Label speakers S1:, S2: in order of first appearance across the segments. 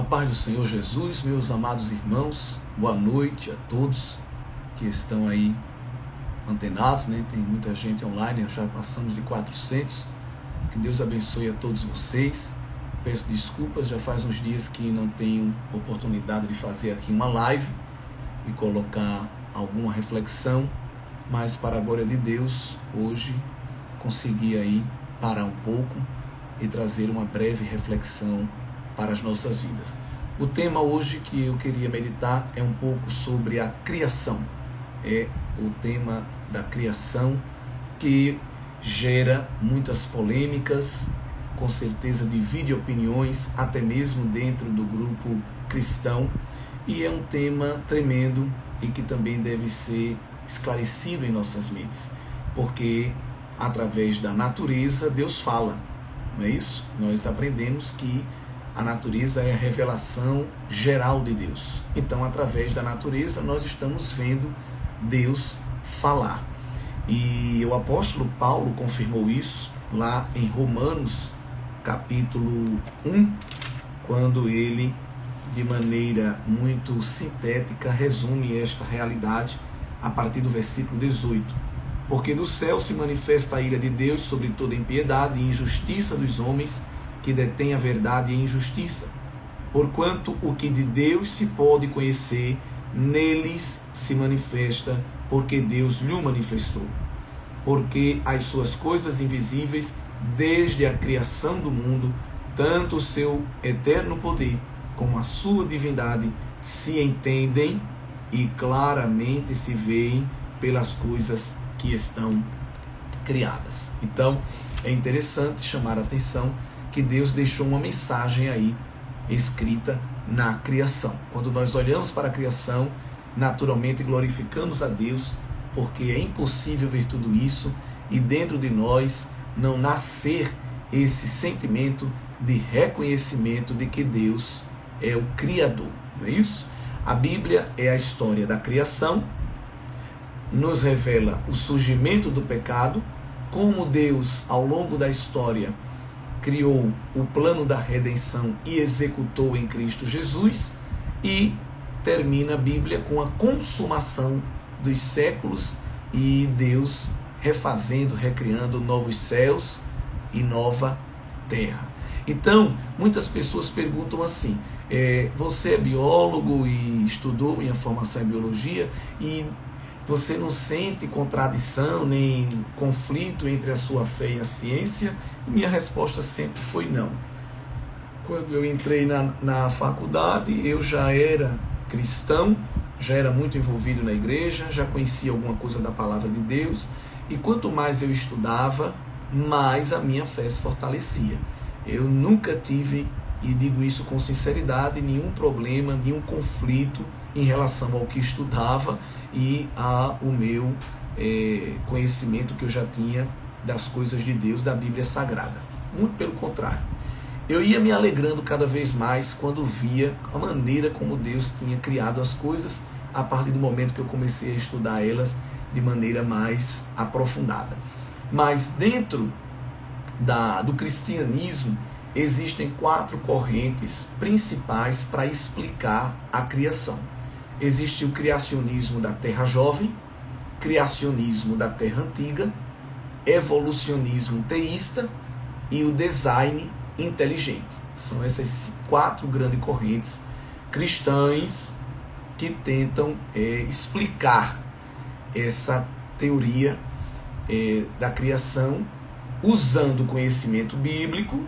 S1: A paz do Senhor Jesus, meus amados irmãos, boa noite a todos que estão aí antenados, né? Tem muita gente online, já passamos de 400. Que Deus abençoe a todos vocês. Peço desculpas, já faz uns dias que não tenho oportunidade de fazer aqui uma live e colocar alguma reflexão, mas para a glória de Deus, hoje consegui aí parar um pouco e trazer uma breve reflexão para as nossas vidas. O tema hoje que eu queria meditar é um pouco sobre a criação. É o tema da criação que gera muitas polêmicas, com certeza divide opiniões, até mesmo dentro do grupo cristão, e é um tema tremendo e que também deve ser esclarecido em nossas mentes, porque através da natureza Deus fala, não é isso? Nós aprendemos que a natureza é a revelação geral de Deus. Então, através da natureza, nós estamos vendo Deus falar. E o apóstolo Paulo confirmou isso lá em Romanos, capítulo 1, quando ele, de maneira muito sintética, resume esta realidade a partir do versículo 18. Porque do céu se manifesta a ira de Deus sobre toda impiedade e injustiça dos homens, que detém a verdade e a injustiça, porquanto o que de Deus se pode conhecer, neles se manifesta, porque Deus lhe manifestou. Porque as suas coisas invisíveis, desde a criação do mundo, tanto o seu eterno poder, como a sua divindade, se entendem e claramente se veem pelas coisas que estão criadas. Então, é interessante chamar a atenção que Deus deixou uma mensagem aí escrita na criação. Quando nós olhamos para a criação, naturalmente glorificamos a Deus, porque é impossível ver tudo isso e dentro de nós não nascer esse sentimento de reconhecimento de que Deus é o Criador, não é isso? A Bíblia é a história da criação, nos revela o surgimento do pecado, como Deus, ao longo da história, criou o plano da redenção e executou em Cristo Jesus, e termina a Bíblia com a consumação dos séculos e Deus refazendo, recriando novos céus e nova terra. Então, muitas pessoas perguntam assim, você é biólogo e estudou, minha formação em biologia, e você não sente contradição nem conflito entre a sua fé e a ciência? E minha resposta sempre foi não. Quando eu entrei na faculdade, eu já era cristão, já era muito envolvido na igreja, já conhecia alguma coisa da palavra de Deus, e quanto mais eu estudava, mais a minha fé se fortalecia. Eu nunca tive, e digo isso com sinceridade, nenhum problema, nenhum conflito em relação ao que estudava e ao meu conhecimento que eu já tinha das coisas de Deus, da Bíblia Sagrada. Muito pelo contrário. Eu ia me alegrando cada vez mais quando via a maneira como Deus tinha criado as coisas, a partir do momento que eu comecei a estudar elas de maneira mais aprofundada. Mas dentro do cristianismo existem 4 correntes principais para explicar a criação. Existe o criacionismo da Terra Jovem, criacionismo da Terra Antiga, evolucionismo teísta e o design inteligente. São essas 4 grandes correntes cristãs que tentam explicar essa teoria da criação usando o conhecimento bíblico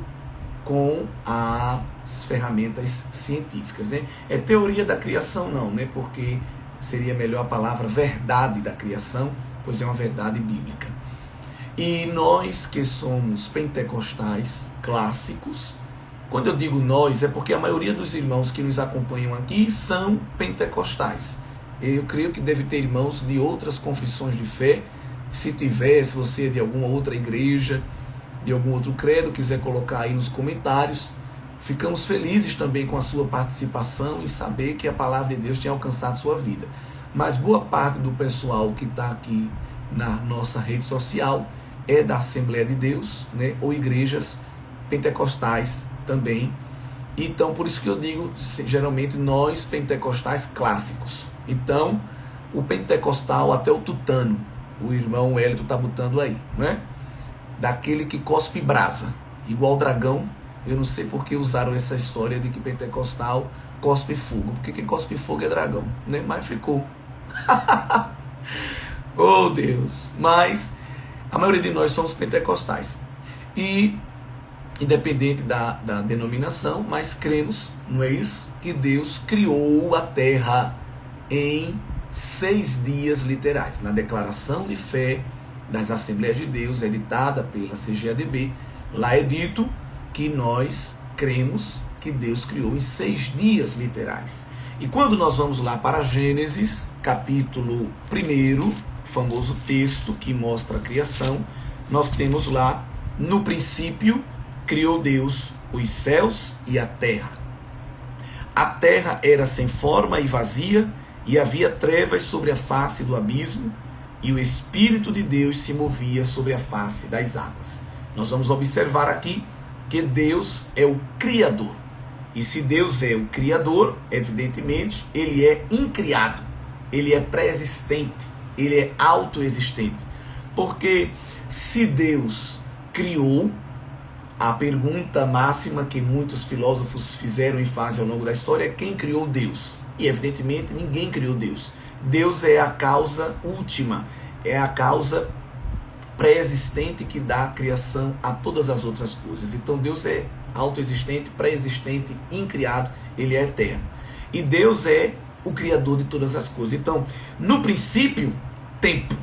S1: com as ferramentas científicas, né? É teoria da criação não, né? Porque seria melhor a palavra verdade da criação, pois é uma verdade bíblica. E nós que somos pentecostais clássicos, quando eu digo nós, é porque a maioria dos irmãos que nos acompanham aqui são pentecostais. Eu creio que deve ter irmãos de outras confissões de fé. Se tiver, se você é de alguma outra igreja, de algum outro credo, quiser colocar aí nos comentários, ficamos felizes também com a sua participação e saber que a palavra de Deus tem alcançado sua vida. Mas boa parte do pessoal que está aqui na nossa rede social é da Assembleia de Deus, né, ou igrejas pentecostais também, Então, por isso que eu digo, geralmente, nós pentecostais clássicos. Então, o pentecostal, até o tutano, o irmão Hélito está botando aí, né? Daquele que cospe brasa, igual dragão. Eu não sei por que usaram essa história de que pentecostal cospe fogo, porque quem cospe fogo é dragão, né? Mas ficou. Oh Deus! Mas a maioria de nós somos pentecostais. E independente da denominação, mas cremos, não é isso? Que Deus criou a terra em 6 dias literais. Na declaração de fé das Assembleias de Deus, editada pela CGADB, lá é dito que nós cremos que Deus criou em 6 dias literais. E quando nós vamos lá para Gênesis, capítulo 1, famoso texto que mostra a criação, nós temos lá, no princípio, criou Deus os céus e a terra. A terra era sem forma e vazia, e havia trevas sobre a face do abismo, e o Espírito de Deus se movia sobre a face das águas. Nós vamos observar aqui que Deus é o Criador. E se Deus é o Criador, evidentemente, Ele é incriado, Ele é pré-existente, Ele é autoexistente. Porque se Deus criou, a pergunta máxima que muitos filósofos fizeram e fazem ao longo da história é: quem criou Deus? E evidentemente ninguém criou Deus. Deus é a causa última, é a causa pré-existente que dá a criação a todas as outras coisas. Então Deus é autoexistente, pré-existente, incriado, Ele é eterno. E Deus é o Criador de todas as coisas. Então, no princípio, tempo,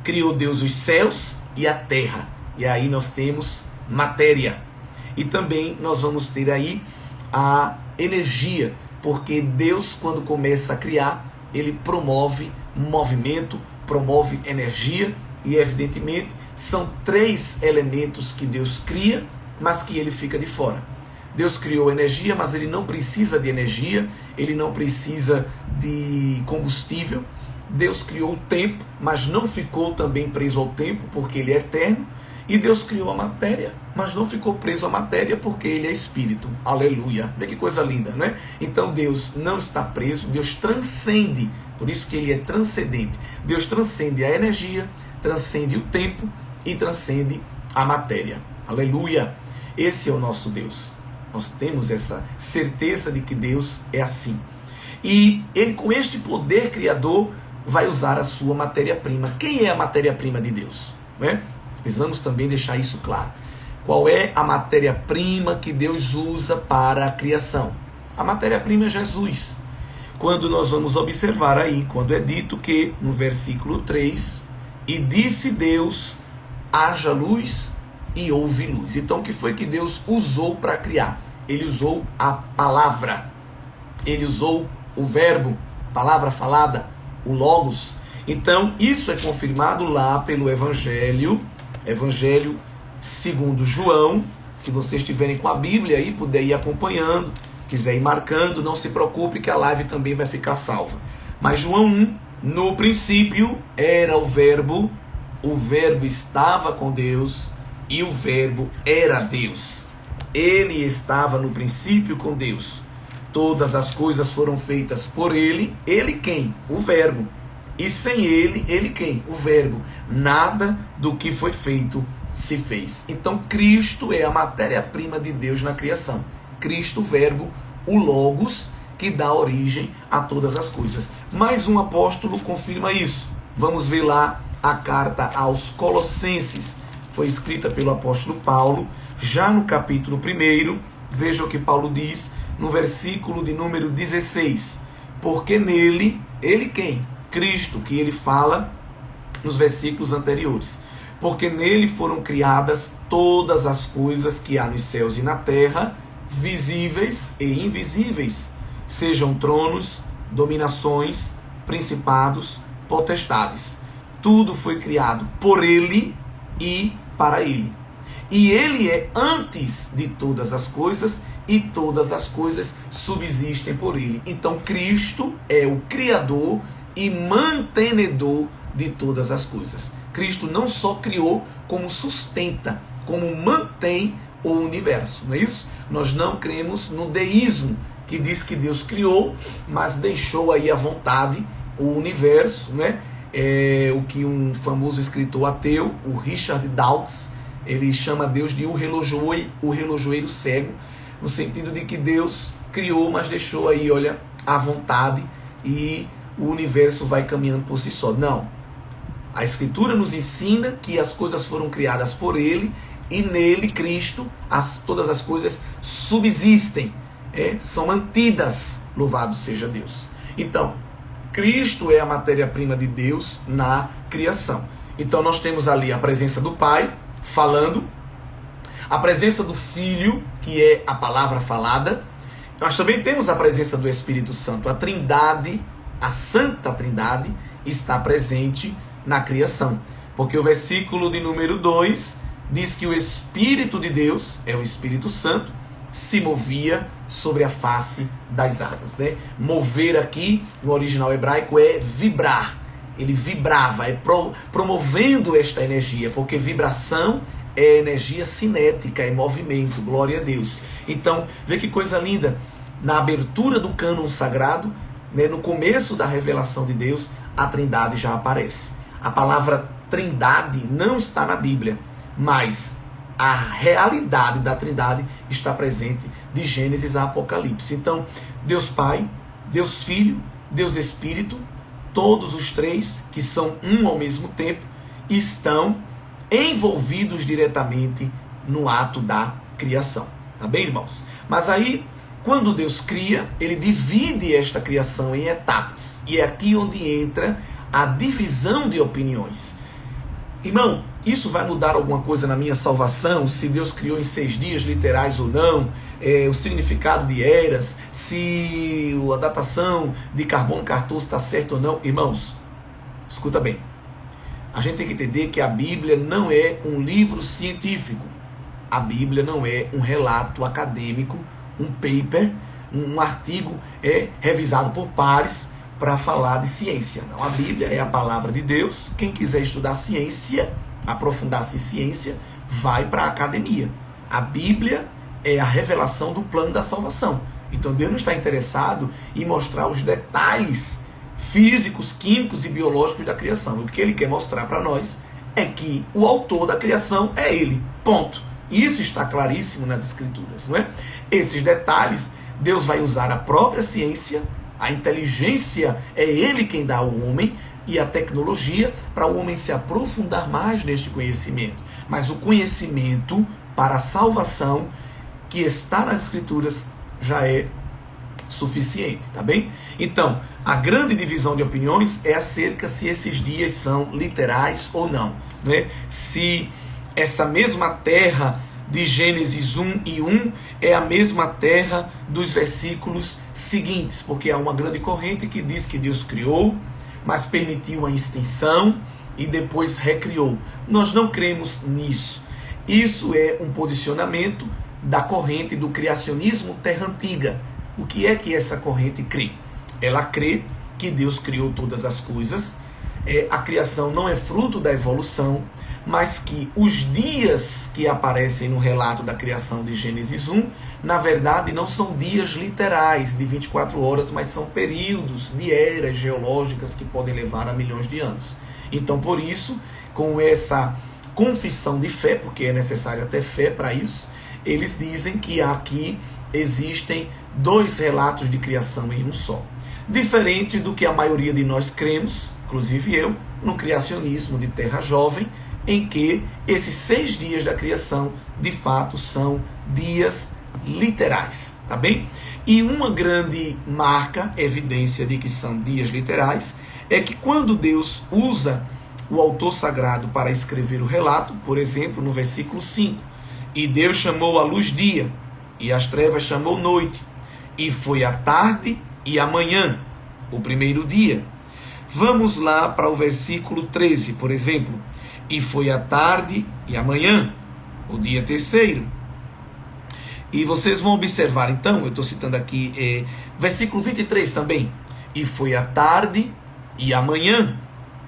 S1: criou Deus os céus e a terra. E aí nós temos matéria. E também nós vamos ter aí a energia, porque Deus, quando começa a criar, Ele promove movimento, promove energia, e evidentemente são 3 elementos que Deus cria, mas que Ele fica de fora. Deus criou energia, mas Ele não precisa de energia, Ele não precisa de combustível. Deus criou o tempo, mas não ficou também preso ao tempo, porque Ele é eterno. E Deus criou a matéria, mas não ficou preso à matéria, porque Ele é Espírito. Aleluia! Vê que coisa linda, né? Então Deus não está preso, Deus transcende, por isso que Ele é transcendente. Deus transcende a energia, transcende o tempo e transcende a matéria. Aleluia! Esse é o nosso Deus. Nós temos essa certeza de que Deus é assim. E Ele, com este poder criador, vai usar a sua matéria-prima. Quem é a matéria-prima de Deus? Né? Precisamos também deixar isso claro. Qual é a matéria-prima que Deus usa para a criação? A matéria-prima é Jesus. Quando nós vamos observar aí, quando é dito que, no versículo 3, e disse Deus, haja luz e houve luz. Então, o que foi que Deus usou para criar? Ele usou a palavra. Ele usou o verbo, palavra falada, o logos. Então, isso é confirmado lá pelo Evangelho segundo João. Se vocês estiverem com a Bíblia aí, puder ir acompanhando, quiser ir marcando, não se preocupe que a live também vai ficar salva. Mas João 1, no princípio era o verbo estava com Deus e o verbo era Deus. Ele estava no princípio com Deus. Todas as coisas foram feitas por Ele. Ele quem? O verbo. E sem Ele quem? O verbo. Nada do que foi feito se fez. Então Cristo é a matéria-prima de Deus na criação. Cristo, o verbo, o logos, que dá origem a todas as coisas. Mais um apóstolo confirma isso. Vamos ver lá a carta aos Colossenses. Foi escrita pelo apóstolo Paulo, já no capítulo 1. Veja o que Paulo diz no versículo de número 16. Porque nele, ele quem? Cristo, que ele fala nos versículos anteriores. Porque nele foram criadas todas as coisas que há nos céus e na terra, visíveis e invisíveis, sejam tronos, dominações, principados, potestades. Tudo foi criado por ele e para ele. E ele é antes de todas as coisas, e todas as coisas subsistem por ele. Então Cristo é o Criador e mantenedor de todas as coisas. Cristo não só criou, como sustenta, como mantém o universo, não é isso? Nós não cremos no deísmo, que diz que Deus criou, mas deixou aí à vontade o universo, né? O que um famoso escritor ateu, o Richard Dawkins, ele chama Deus de o relojoeiro cego, no sentido de que Deus criou, mas deixou aí, olha, à vontade, e o universo vai caminhando por si só. Não. A Escritura nos ensina que as coisas foram criadas por Ele, e nele, Cristo, todas as coisas subsistem, são mantidas, louvado seja Deus. Então, Cristo é a matéria-prima de Deus na criação. Então nós temos ali a presença do Pai falando, a presença do Filho, que é a palavra falada. Nós também temos a presença do Espírito Santo. A Trindade, a Santa Trindade, está presente na criação. Porque o versículo de número 2 diz que o Espírito de Deus, é o Espírito Santo, se movia sobre a face das águas, né? Mover aqui, no original hebraico, é vibrar. Ele vibrava, promovendo esta energia, porque vibração é energia cinética, é movimento, glória a Deus. Então, vê que coisa linda, na abertura do cânon sagrado, né, no começo da revelação de Deus, a Trindade já aparece. A palavra Trindade não está na Bíblia, mas a realidade da Trindade está presente de Gênesis a Apocalipse. Então, Deus Pai, Deus Filho, Deus Espírito, todos os três, que são um ao mesmo tempo, estão envolvidos diretamente no ato da criação. Tá bem, irmãos? Mas aí, quando Deus cria, Ele divide esta criação em etapas. E é aqui onde entra a divisão de opiniões. Irmão, isso vai mudar alguma coisa na minha salvação? Se Deus criou em 6 dias literais ou não? O significado de eras? Se a datação de carbono 14 está certa ou não? Irmãos, escuta bem. A gente tem que entender que a Bíblia não é um livro científico. A Bíblia não é um relato acadêmico, um paper, um artigo revisado por pares para falar de ciência. Não, a Bíblia é a palavra de Deus. Quem quiser estudar ciência, aprofundar-se em ciência, vai para a academia. A Bíblia é a revelação do plano da salvação. Então Deus não está interessado em mostrar os detalhes físicos, químicos e biológicos da criação. O que Ele quer mostrar para nós é que o autor da criação é Ele. Ponto. Isso está claríssimo nas Escrituras, não é? Esses detalhes, Deus vai usar a própria ciência, a inteligência, é Ele quem dá ao homem, e a tecnologia para o homem se aprofundar mais neste conhecimento. Mas o conhecimento para a salvação que está nas Escrituras já é suficiente, tá bem? Então, a grande divisão de opiniões é acerca se esses dias são literais ou não, né? Se essa mesma terra de Gênesis 1:1 é a mesma terra dos versículos seguintes, porque há uma grande corrente que diz que Deus criou, mas permitiu a extinção e depois recriou. Nós não cremos nisso. Isso é um posicionamento da corrente do criacionismo terra antiga. O que é que essa corrente crê? Ela crê que Deus criou todas as coisas, a criação não é fruto da evolução, mas que os dias que aparecem no relato da criação de Gênesis 1, na verdade não são dias literais de 24 horas, mas são períodos de eras geológicas que podem levar a milhões de anos. Então, por isso, com essa confissão de fé, porque é necessário até fé para isso, eles dizem que aqui existem 2 relatos de criação em um só. Diferente do que a maioria de nós cremos, inclusive eu, no criacionismo de terra jovem, em que esses 6 dias da criação, de fato, são dias literais, tá bem? E uma grande marca, evidência de que são dias literais, é que quando Deus usa o autor sagrado para escrever o relato, por exemplo, no versículo 5, e Deus chamou a luz dia, e as trevas chamou noite, e foi a tarde e a manhã, o primeiro dia. Vamos lá para o versículo 13, por exemplo. E foi a tarde e a manhã, o dia terceiro. E vocês vão observar, então, eu estou citando aqui, versículo 23 também. E foi a tarde e a manhã,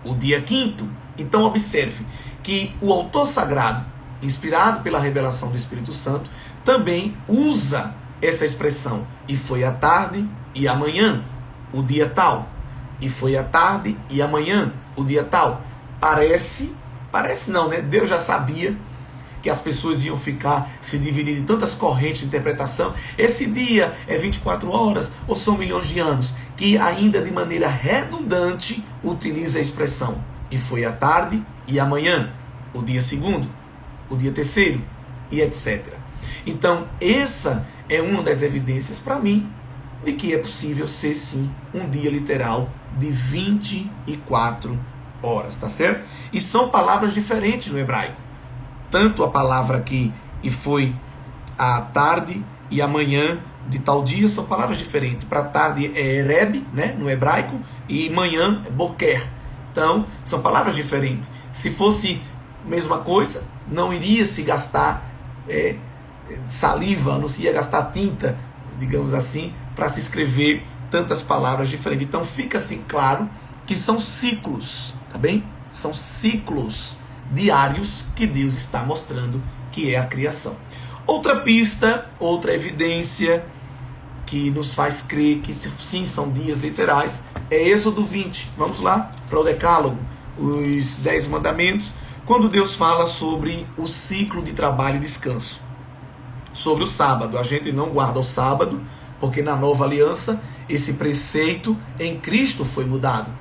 S1: o dia quinto. Então observe que o autor sagrado, inspirado pela revelação do Espírito Santo, também usa essa expressão. E foi a tarde e amanhã, o dia tal. E foi a tarde e amanhã, o dia tal. Parece não, né? Deus já sabia que as pessoas iam ficar se dividindo em tantas correntes de interpretação. Esse dia é 24 horas ou são milhões de anos? Que ainda de maneira redundante utiliza a expressão. E foi a tarde e amanhã, o dia segundo, o dia terceiro e etc. Então, essa é uma das evidências para mim de que é possível ser sim um dia literal de 24 horas, tá certo? E são palavras diferentes no hebraico. Tanto a palavra aqui, e foi a tarde e amanhã de tal dia, são palavras diferentes. Para tarde é ereb, né, no hebraico, e manhã é boker. Então, são palavras diferentes. Se fosse a mesma coisa, não iria se gastar saliva, não se ia gastar tinta, digamos assim, para se escrever tantas palavras diferentes. Então, fica assim claro que são ciclos, tá bem? São ciclos diários que Deus está mostrando que é a criação. Outra pista, outra evidência que nos faz crer que sim são dias literais é Êxodo 20. Vamos lá para o Decálogo, os 10 mandamentos, quando Deus fala sobre o ciclo de trabalho e descanso. Sobre o sábado, a gente não guarda o sábado, porque na nova aliança esse preceito em Cristo foi mudado.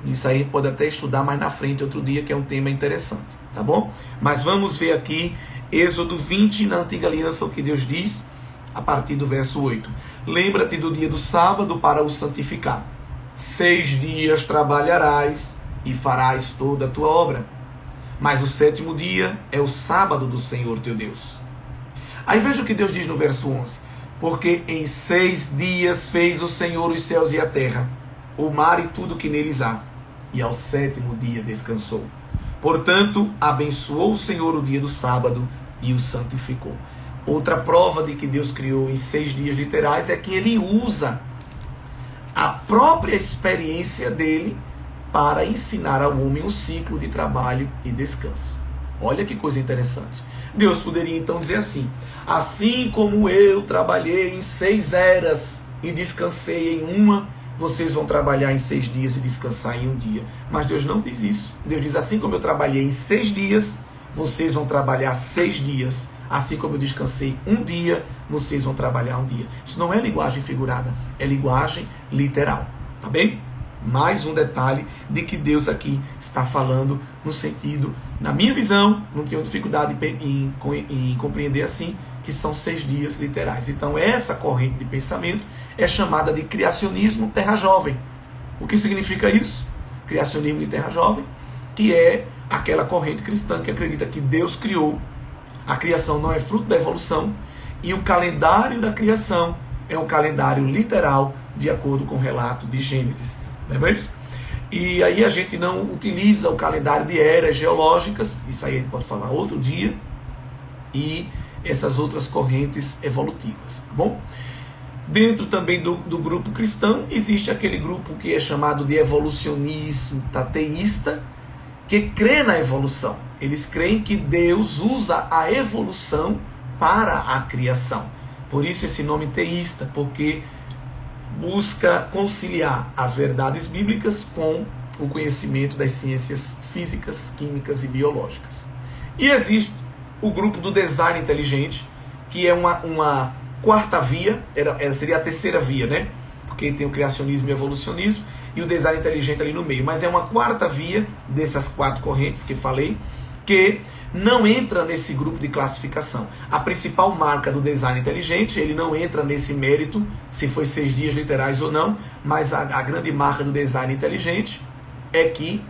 S1: Isso aí a gente pode até estudar mais na frente outro dia, que é um tema interessante, tá bom? Mas vamos ver aqui Êxodo 20, na antiga aliança, o que Deus diz a partir do verso 8. Lembra-te do dia do sábado para o santificar. 6 dias trabalharás e farás toda a tua obra. Mas o 7º dia é o sábado do Senhor teu Deus. Aí veja o que Deus diz no verso 11. Porque em 6 dias fez o Senhor os céus e a terra, o mar e tudo que neles há. E ao 7º dia descansou. Portanto, abençoou o Senhor o dia do sábado e o santificou. Outra prova de que Deus criou em 6 dias literais é que ele usa a própria experiência dele para ensinar ao homem o ciclo de trabalho e descanso. Olha que coisa interessante. Deus poderia então dizer assim como eu trabalhei em 6 eras e descansei em uma, vocês vão trabalhar em 6 dias e descansar em um dia. Mas Deus não diz isso. Deus diz, assim como eu trabalhei em 6 dias, vocês vão trabalhar 6 dias. Assim como eu descansei um dia, vocês vão trabalhar um dia. Isso não é linguagem figurada, é linguagem literal. Tá bem? Mais um detalhe de que Deus aqui está falando no sentido, na minha visão, não tenho dificuldade em compreender assim, que são 6 dias literais. Então essa corrente de pensamento é chamada de criacionismo terra jovem. O que significa isso? Criacionismo de terra jovem, que é aquela corrente cristã que acredita que Deus criou, a criação não é fruto da evolução, e o calendário da criação é um calendário literal de acordo com o relato de Gênesis. Não é isso? E aí a gente não utiliza o calendário de eras geológicas, isso aí a gente pode falar outro dia, e essas outras correntes evolutivas, tá bom? Dentro também do grupo cristão, existe aquele grupo que é chamado de evolucionismo teísta, que crê na evolução. Eles creem que Deus usa a evolução para a criação. Por isso esse nome teísta, porque busca conciliar as verdades bíblicas com o conhecimento das ciências físicas, químicas e biológicas. E existe o grupo do design inteligente, que é uma quarta via, seria a terceira via, né? Porque tem o criacionismo e o evolucionismo, e o design inteligente ali no meio. Mas é uma quarta via dessas 4 correntes que falei, que não entra nesse grupo de classificação. A principal marca do design inteligente, ele não entra nesse mérito, se foi 6 dias literais ou não, mas a grande marca do design inteligente é que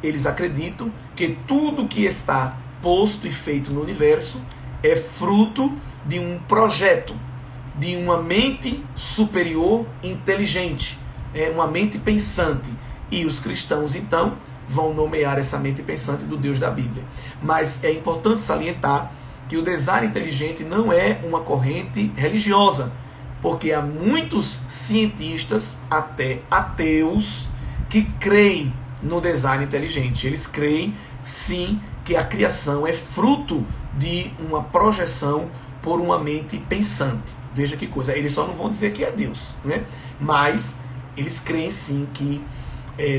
S1: eles acreditam que tudo que está posto e feito no universo é fruto de um projeto, de uma mente superior inteligente, é uma mente pensante. E os cristãos, então, vão nomear essa mente pensante do Deus da Bíblia. Mas é importante salientar que o design inteligente não é uma corrente religiosa, porque há muitos cientistas, até ateus, que creem no design inteligente. Eles creem, sim, que a criação é fruto de uma projeção por uma mente pensante. Veja que coisa, eles só não vão dizer que é Deus, né? Mas eles creem sim que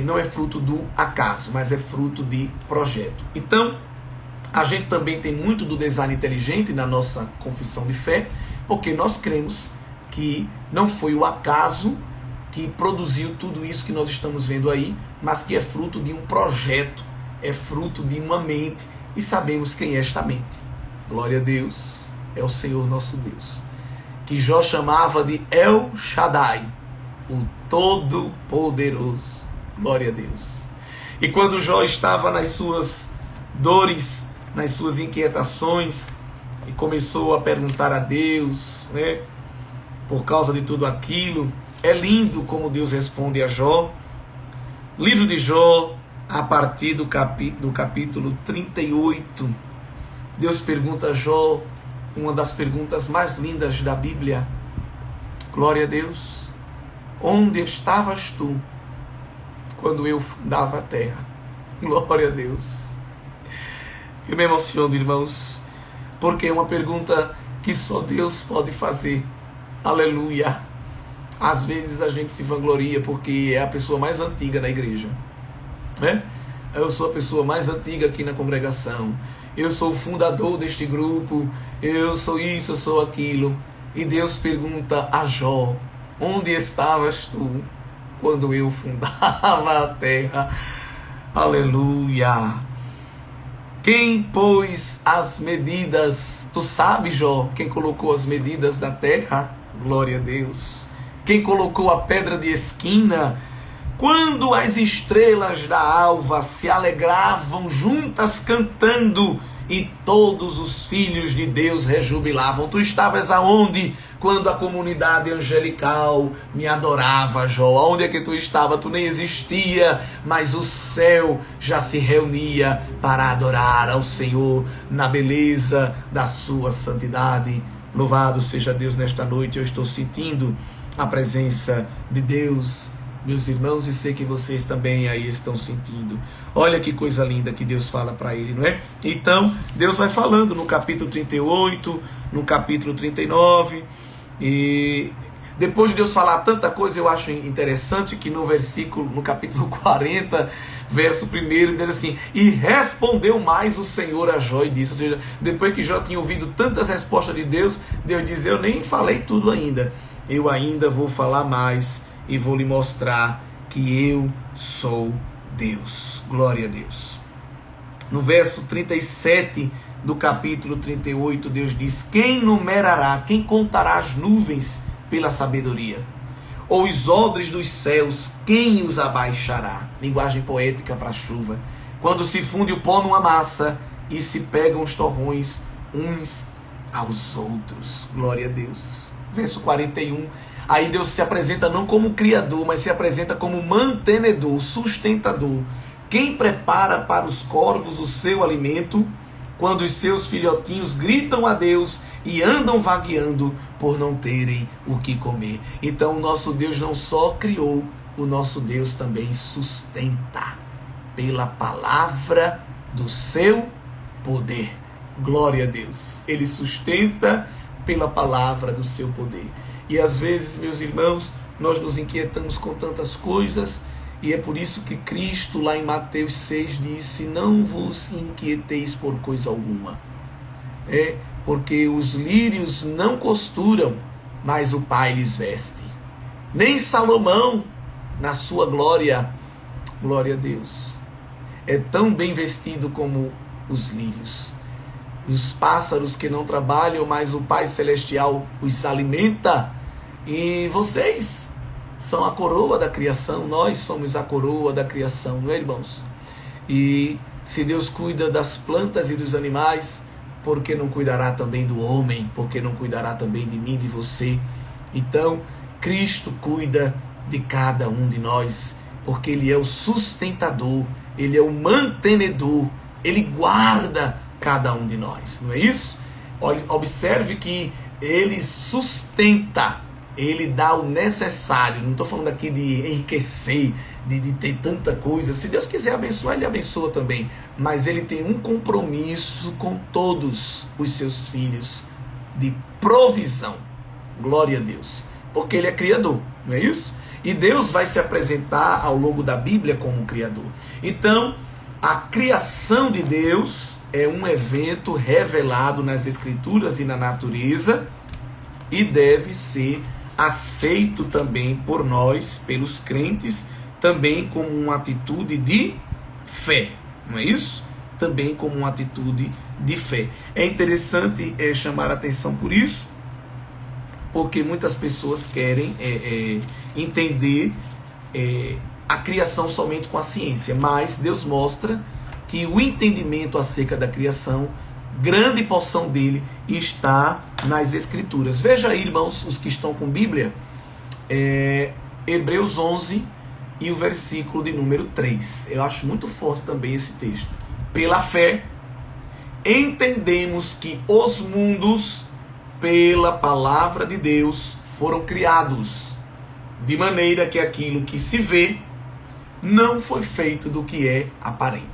S1: não é fruto do acaso, mas é fruto de projeto. Então, a gente também tem muito do design inteligente na nossa confissão de fé, porque nós cremos que não foi o acaso que produziu tudo isso que nós estamos vendo aí, mas que é fruto de um projeto, é fruto de uma mente, e sabemos quem é esta mente. Glória a Deus, é o Senhor nosso Deus, que Jó chamava de El Shaddai, o Todo-Poderoso. Glória a Deus. E quando Jó estava nas suas dores, nas suas inquietações, e começou a perguntar a Deus, né, por causa de tudo aquilo, é lindo como Deus responde a Jó. Livro de Jó, a partir do capítulo 38, Deus pergunta a Jó uma das perguntas mais lindas da Bíblia. Glória a Deus. Onde estavas tu quando eu fundava a terra? Glória a Deus. Eu me emociono, irmãos, porque é uma pergunta que só Deus pode fazer. Aleluia. Às vezes a gente se vangloria porque é a pessoa mais antiga na igreja, né? Eu sou a pessoa mais antiga aqui na congregação, eu sou o fundador deste grupo, eu sou isso, eu sou aquilo. E Deus pergunta a Jó: onde estavas tu quando eu fundava a terra? Aleluia. Quem pôs as medidas? Tu sabes, Jó, quem colocou as medidas da terra? Glória a Deus. Quem colocou a pedra de esquina? Quando as estrelas da alva se alegravam juntas cantando e todos os filhos de Deus rejubilavam. Tu estavas aonde quando a comunidade angelical me adorava, Jó? Aonde é que tu estava? Tu nem existia, mas o céu já se reunia para adorar ao Senhor na beleza da sua santidade. Louvado seja Deus nesta noite. Eu estou sentindo a presença de Deus, meus irmãos, e sei que vocês também aí estão sentindo. Olha que coisa linda que Deus fala para ele, não é? Então, Deus vai falando no capítulo 38, no capítulo 39, e depois de Deus falar tanta coisa, eu acho interessante que no capítulo 40, verso 1, diz assim: e respondeu mais o Senhor a Jó e disse. Ou seja, depois que Jó tinha ouvido tantas respostas de Deus, Deus diz: eu nem falei tudo ainda, eu ainda vou falar mais e vou lhe mostrar que eu sou Deus. Glória a Deus. No verso 37 do capítulo 38, Deus diz: quem numerará, quem contará as nuvens pela sabedoria? Ou os odres dos céus, quem os abaixará? Linguagem poética para a chuva. Quando se funde o pó numa massa e se pegam os torrões uns aos outros. Glória a Deus. Verso 41. Aí Deus se apresenta não como criador, mas se apresenta como mantenedor, sustentador. Quem prepara para os corvos o seu alimento, quando os seus filhotinhos gritam a Deus e andam vagueando por não terem o que comer. Então o nosso Deus não só criou, o nosso Deus também sustenta pela palavra do seu poder. Glória a Deus. Ele sustenta pela palavra do seu poder. E às vezes, meus irmãos, nós nos inquietamos com tantas coisas, e é por isso que Cristo, lá em Mateus 6, disse: não vos inquieteis por coisa alguma. Porque os lírios não costuram, mas o Pai lhes veste. Nem Salomão, na sua glória, glória a Deus, é tão bem vestido como os lírios. Os pássaros que não trabalham, mas o Pai Celestial os alimenta. E vocês são a coroa da criação, nós somos a coroa da criação, não é, irmãos? E se Deus cuida das plantas e dos animais, por que não cuidará também do homem? Por que não cuidará também de mim, de você? Então, Cristo cuida de cada um de nós, porque Ele é o sustentador, Ele é o mantenedor, Ele guarda cada um de nós, não é isso? Observe que Ele sustenta, Ele dá o necessário. Não estou falando aqui de enriquecer, de ter tanta coisa. Se Deus quiser abençoar, Ele abençoa também. Mas Ele tem um compromisso com todos os seus filhos. de provisão. Glória a Deus. Porque Ele é Criador, não é isso? E Deus vai se apresentar ao longo da Bíblia como Criador. Então, a criação de Deus é um evento revelado nas Escrituras e na natureza e deve ser aceito também por nós, pelos crentes, também como uma atitude de fé, não é isso? Também como uma atitude de fé. É interessante chamar a atenção por isso, porque muitas pessoas querem entender a criação somente com a ciência, mas Deus mostra que o entendimento acerca da criação, grande porção dele está nas Escrituras. Veja aí, irmãos, os que estão com Bíblia, Hebreus 11 e o versículo de número 3. Eu acho muito forte também esse texto. Pela fé, entendemos que os mundos, pela palavra de Deus, foram criados, de maneira que aquilo que se vê não foi feito do que é aparente.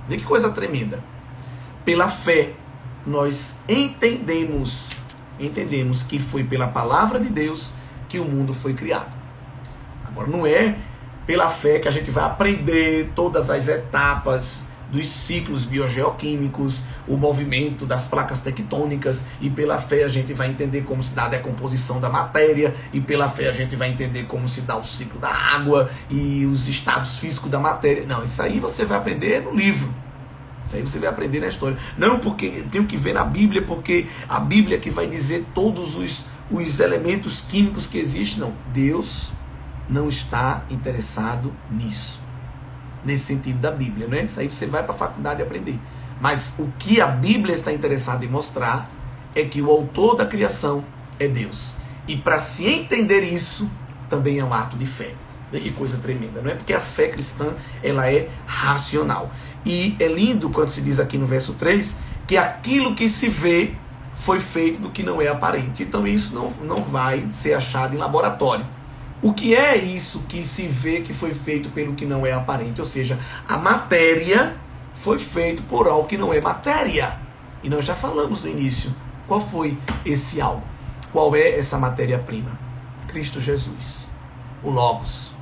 S1: Vê que coisa tremenda. Pela fé, nós entendemos que foi pela palavra de Deus que o mundo foi criado. Agora, não é pela fé que a gente vai aprender todas as etapas dos ciclos biogeoquímicos, o movimento das placas tectônicas, e pela fé a gente vai entender como se dá a decomposição da matéria, e pela fé a gente vai entender como se dá o ciclo da água e os estados físicos da matéria. Não, isso aí você vai aprender no livro. Isso aí você vai aprender na história. Não porque tenho que ver na Bíblia, porque a Bíblia que vai dizer todos os elementos químicos que existem. Não, Deus não está interessado nisso. Nesse sentido da Bíblia, né? Isso aí você vai para a faculdade aprender. Mas o que a Bíblia está interessada em mostrar é que o autor da criação é Deus. E para se entender isso, também é um ato de fé. Vê que coisa tremenda, não é? Porque a fé cristã, ela é racional. E é lindo quando se diz aqui no verso 3, que aquilo que se vê foi feito do que não é aparente. Então isso não vai ser achado em laboratório. O que é isso que se vê que foi feito pelo que não é aparente? Ou seja, a matéria foi feita por algo que não é matéria. E nós já falamos no início. Qual foi esse algo? Qual é essa matéria-prima? Cristo Jesus, o Logos,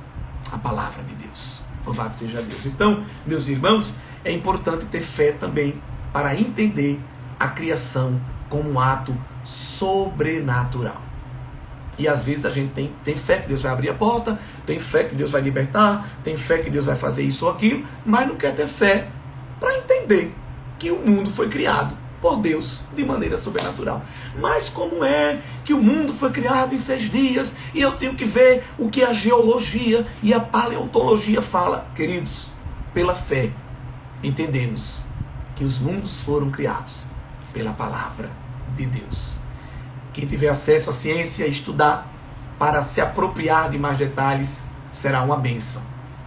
S1: a palavra de Deus. Louvado seja Deus. Então, meus irmãos, é importante ter fé também para entender a criação como um ato sobrenatural. E às vezes a gente tem fé que Deus vai abrir a porta, tem fé que Deus vai libertar, tem fé que Deus vai fazer isso ou aquilo, mas não quer ter fé para entender que o mundo foi criado por Deus de maneira sobrenatural. Mas como é que o mundo foi criado em 6 dias e eu tenho que ver o que a geologia e a paleontologia fala? Queridos, pela fé entendemos que os mundos foram criados pela palavra de Deus. Quem tiver acesso à ciência e estudar para se apropriar de mais detalhes, será uma bênção.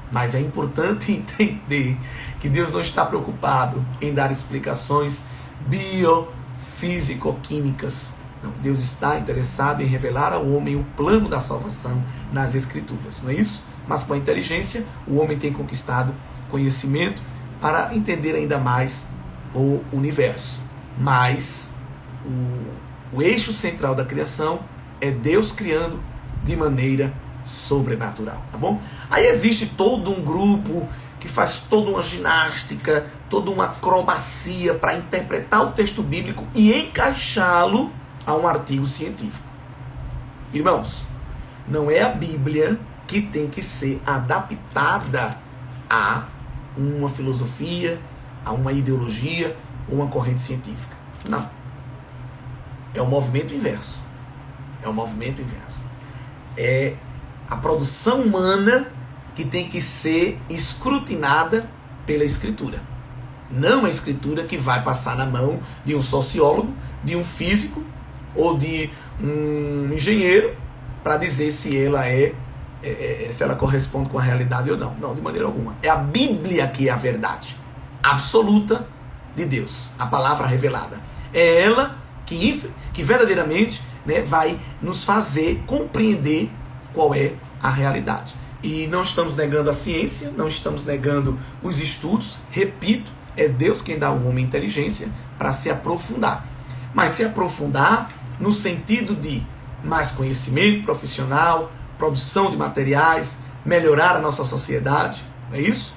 S1: Mas é importante entender que Deus não está preocupado em dar explicações biofísico-químicas. Não, Deus está interessado em revelar ao homem o plano da salvação nas Escrituras, não é isso? Mas com a inteligência, o homem tem conquistado conhecimento para entender ainda mais o universo. Mas o eixo central da criação é Deus criando de maneira sobrenatural, tá bom? Aí existe todo um grupo que faz toda uma ginástica, toda uma acrobacia para interpretar o texto bíblico e encaixá-lo a um artigo científico. Irmãos, não é a Bíblia que tem que ser adaptada a uma filosofia, a uma ideologia, ou uma corrente científica. Não. É o movimento inverso. É o movimento inverso. É a produção humana que tem que ser escrutinada pela Escritura. Não a Escritura que vai passar na mão de um sociólogo, de um físico ou de um engenheiro para dizer se ela se ela corresponde com a realidade ou não. Não, de maneira alguma. É a Bíblia que é a verdade absoluta de Deus, a palavra revelada. É ela que verdadeiramente, né, vai nos fazer compreender qual é a realidade. E não estamos negando a ciência, não estamos negando os estudos. Repito, é Deus quem dá ao homem inteligência para se aprofundar. Mas se aprofundar no sentido de mais conhecimento profissional, produção de materiais, melhorar a nossa sociedade, não é isso?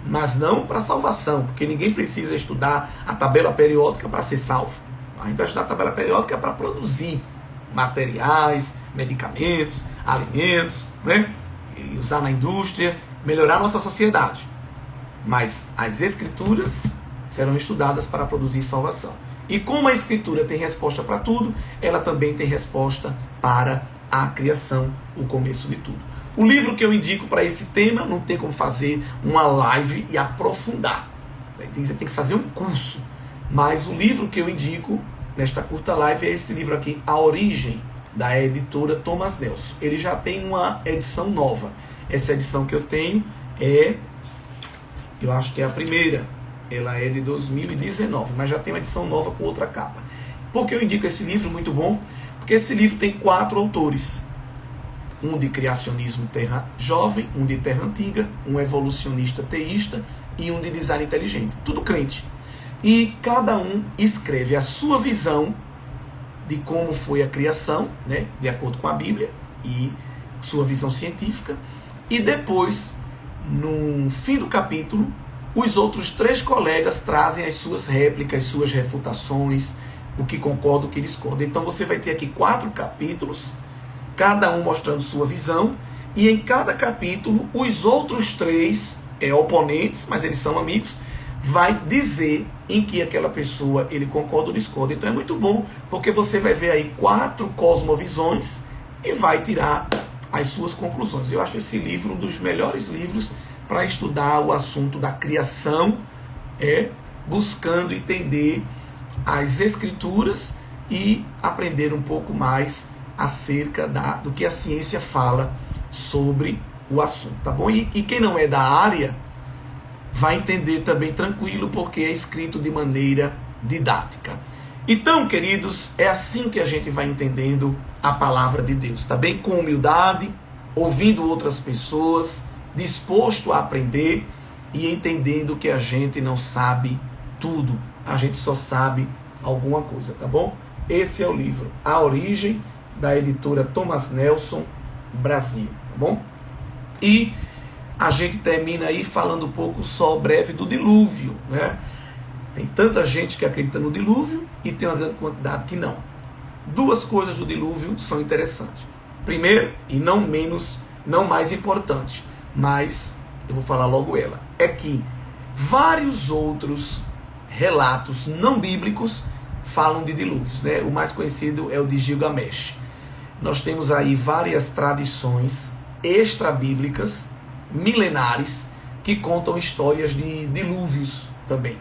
S1: Mas não para salvação, porque ninguém precisa estudar a tabela periódica para ser salvo. A gente vai estudar a tabela periódica para produzir materiais, medicamentos, alimentos, né? E usar na indústria, melhorar a nossa sociedade. Mas as escrituras serão estudadas para produzir salvação. E como a escritura tem resposta para tudo, ela também tem resposta para a criação, o começo de tudo. O livro que eu indico para esse tema, não tem como fazer uma live e aprofundar. Você tem que fazer um curso. Mas o livro que eu indico nesta curta live é esse livro aqui, A Origem, da editora Thomas Nelson. Ele já tem uma edição nova. Essa edição que eu tenho eu acho que é a primeira. Ela é de 2019, mas já tem uma edição nova com outra capa. Por que eu indico esse livro? Muito bom. Porque esse livro tem 4 autores. Um de criacionismo terra jovem, um de terra antiga, um evolucionista teísta e um de design inteligente. Tudo crente. E cada um escreve a sua visão de como foi a criação, né, de acordo com a Bíblia e sua visão científica. E depois, no fim do capítulo, os outros 3 colegas trazem as suas réplicas, suas refutações, o que concorda, o que discorda. Então você vai ter aqui 4 capítulos, cada um mostrando sua visão, e em cada capítulo, os outros 3 oponentes, mas eles são amigos, vai dizer em que aquela pessoa ele concorda ou discorda. Então é muito bom, porque você vai ver aí 4 cosmovisões e vai tirar as suas conclusões. Eu acho esse livro um dos melhores livros para estudar o assunto da criação, buscando entender as escrituras e aprender um pouco mais acerca do que a ciência fala sobre o assunto, tá bom? E quem não é da área vai entender também tranquilo, porque é escrito de maneira didática. Então, queridos, é assim que a gente vai entendendo a palavra de Deus, tá bem? Com humildade, ouvindo outras pessoas, disposto a aprender e entendendo que a gente não sabe tudo, a gente só sabe alguma coisa, tá bom? Esse é o livro A Origem, da editora Thomas Nelson, Brasil, tá bom? E a gente termina aí falando um pouco só breve do dilúvio, né? Tem tanta gente que acredita no dilúvio e tem uma grande quantidade que não. 2 coisas do dilúvio são interessantes. Primeiro, e não mais importante, mas eu vou falar logo ela, é que vários outros relatos não bíblicos falam de dilúvios, né? O mais conhecido é o de Gilgamesh. Nós temos aí várias tradições extra-bíblicas, milenares, que contam histórias de dilúvios também.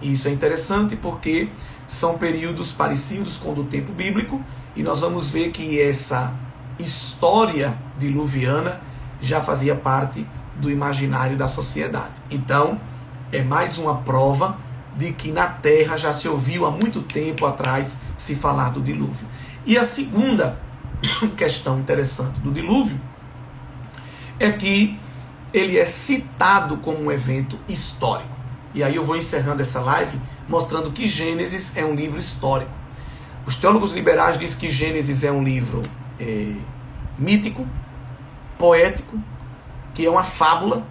S1: E isso é interessante porque são períodos parecidos com o do tempo bíblico, e nós vamos ver que essa história diluviana já fazia parte do imaginário da sociedade. Então, é mais uma prova de que na Terra já se ouviu há muito tempo atrás se falar do dilúvio. E a segunda questão interessante do dilúvio é que ele é citado como um evento histórico. E aí eu vou encerrando essa live mostrando que Gênesis é um livro histórico. Os teólogos liberais dizem que Gênesis é um livro mítico, poético, que é uma fábula,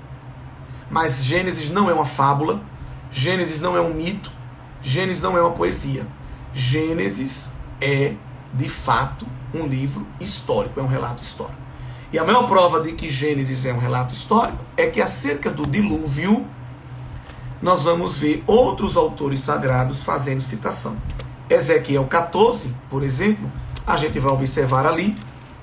S1: mas Gênesis não é uma fábula, Gênesis não é um mito, Gênesis não é uma poesia. Gênesis é, de fato, um livro histórico, é um relato histórico. E a maior prova de que Gênesis é um relato histórico é que acerca do dilúvio nós vamos ver outros autores sagrados fazendo citação. Ezequiel 14, por exemplo, a gente vai observar ali,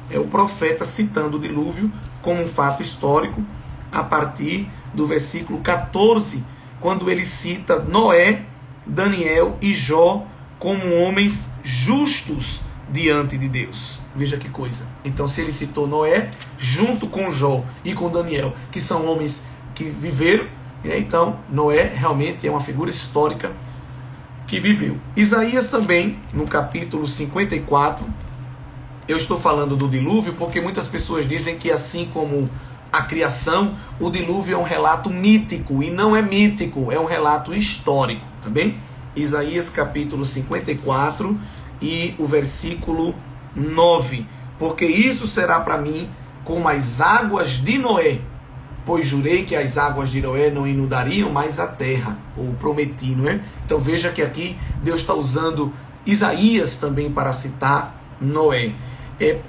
S1: é o profeta citando o dilúvio como um fato histórico a partir do versículo 14, quando ele cita Noé, Daniel e Jó como homens justos diante de Deus. Veja que coisa. Então, se ele citou Noé junto com Jó e com Daniel, que são homens que viveram, então Noé realmente é uma figura histórica que viveu. Isaías também, no capítulo 54, eu estou falando do dilúvio porque muitas pessoas dizem que, assim como a criação, o dilúvio é um relato mítico, e não é mítico, é um relato histórico, tá bem? Isaías capítulo 54, e o versículo 9. Porque isso será para mim como as águas de Noé, pois jurei que as águas de Noé não inundariam mais a terra, ou prometi, não é? Então veja que aqui Deus está usando Isaías também para citar Noé.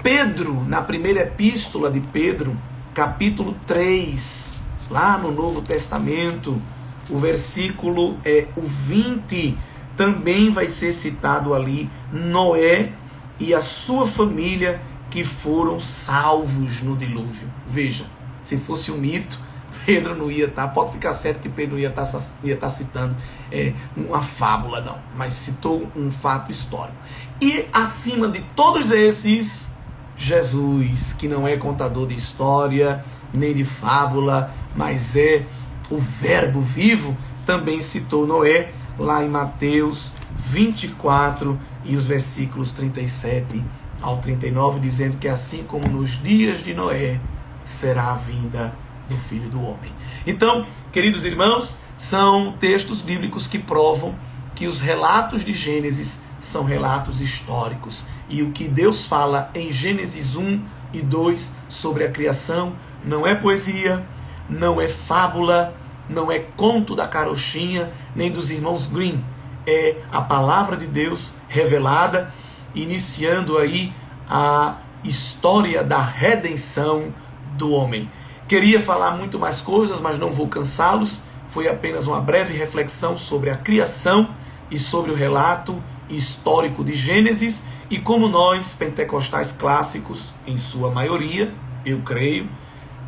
S1: Pedro, na primeira epístola de Pedro, capítulo 3, lá no Novo Testamento, o versículo o 20, também vai ser citado ali Noé e a sua família que foram salvos no dilúvio. Veja, se fosse um mito, Pedro não ia estar, pode ficar certo que Pedro ia estar citando uma fábula, não, mas citou um fato histórico. E acima de todos esses, Jesus, que não é contador de história, nem de fábula, mas é o verbo vivo, também citou Noé, lá em Mateus 24, e os versículos 37 ao 39, dizendo que assim como nos dias de Noé, será a vinda do Filho do Homem. Então, queridos irmãos, são textos bíblicos que provam que os relatos de Gênesis são relatos históricos. E o que Deus fala em Gênesis 1 e 2 sobre a criação não é poesia, não é fábula, não é conto da carochinha, nem dos irmãos Grimm. É a palavra de Deus revelada, iniciando aí a história da redenção do homem. Queria falar muito mais coisas, mas não vou cansá-los. Foi apenas uma breve reflexão sobre a criação e sobre o relato histórico de Gênesis e como nós, pentecostais clássicos, em sua maioria, eu creio,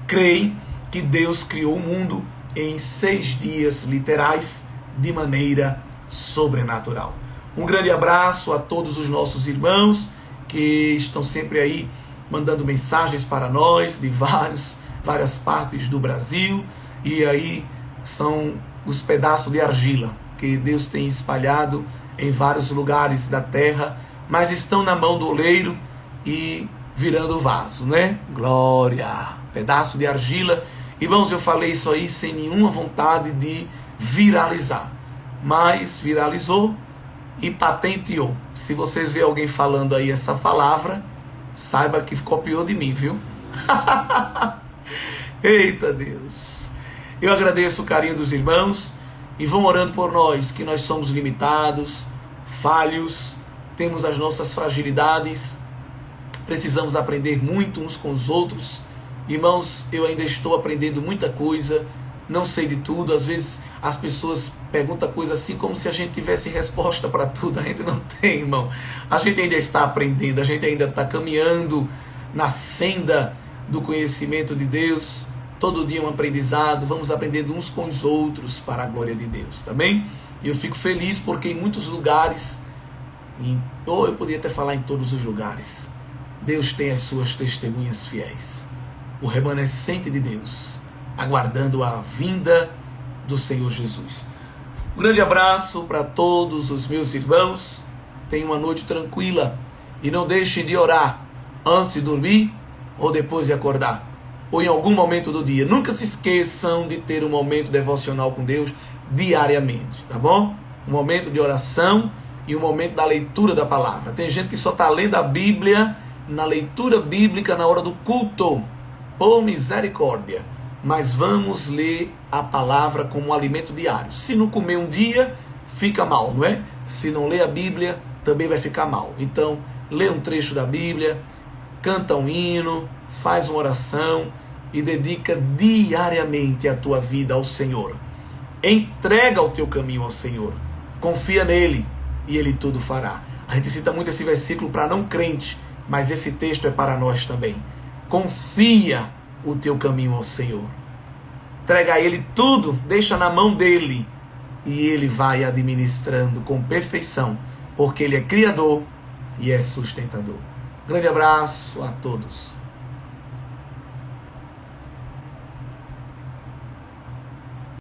S1: creem que Deus criou o mundo em 6 dias literais de maneira sobrenatural. Um grande abraço a todos os nossos irmãos que estão sempre aí mandando mensagens para nós de várias partes do Brasil, e aí são os pedaços de argila que Deus tem espalhado em vários lugares da terra, mas estão na mão do oleiro e virando vaso, né? Glória! Pedaço de argila. Irmãos, eu falei isso aí sem nenhuma vontade de viralizar, mas viralizou e patenteou. Se vocês verem alguém falando aí essa palavra, saiba que copiou de mim, viu? Eita Deus! Eu agradeço o carinho dos irmãos e vão orando por nós, que nós somos limitados, falhos, temos as nossas fragilidades, precisamos aprender muito uns com os outros. Irmãos, eu ainda estou aprendendo muita coisa, não sei de tudo. Às vezes as pessoas perguntam coisas assim como se a gente tivesse resposta para tudo. A gente não tem, irmão. A gente ainda está aprendendo, a gente ainda está caminhando na senda do conhecimento de Deus. Todo dia um aprendizado, vamos aprendendo uns com os outros para a glória de Deus, tá bem? E eu fico feliz porque em muitos lugares, ou eu poderia até falar em todos os lugares, Deus tem as suas testemunhas fiéis. O remanescente de Deus, aguardando a vinda do Senhor Jesus. Um grande abraço para todos os meus irmãos. Tenham uma noite tranquila e não deixem de orar antes de dormir ou depois de acordar, ou em algum momento do dia. Nunca se esqueçam de ter um momento devocional com Deus diariamente, tá bom? Um momento de oração e um momento da leitura da palavra. Tem gente que só está lendo a Bíblia na leitura bíblica na hora do culto. Por misericórdia. Mas vamos ler a palavra como um alimento diário. Se não comer um dia, fica mal, não é? Se não ler a Bíblia, também vai ficar mal. Então, lê um trecho da Bíblia, canta um hino, faz uma oração e dedica diariamente a tua vida ao Senhor. Entrega o teu caminho ao Senhor. Confia nele e ele tudo fará. A gente cita muito esse versículo para não crente, mas esse texto é para nós também. Confia o teu caminho ao Senhor. Entrega a ele tudo, deixa na mão dele e ele vai administrando com perfeição, porque ele é criador e é sustentador. Grande abraço a todos.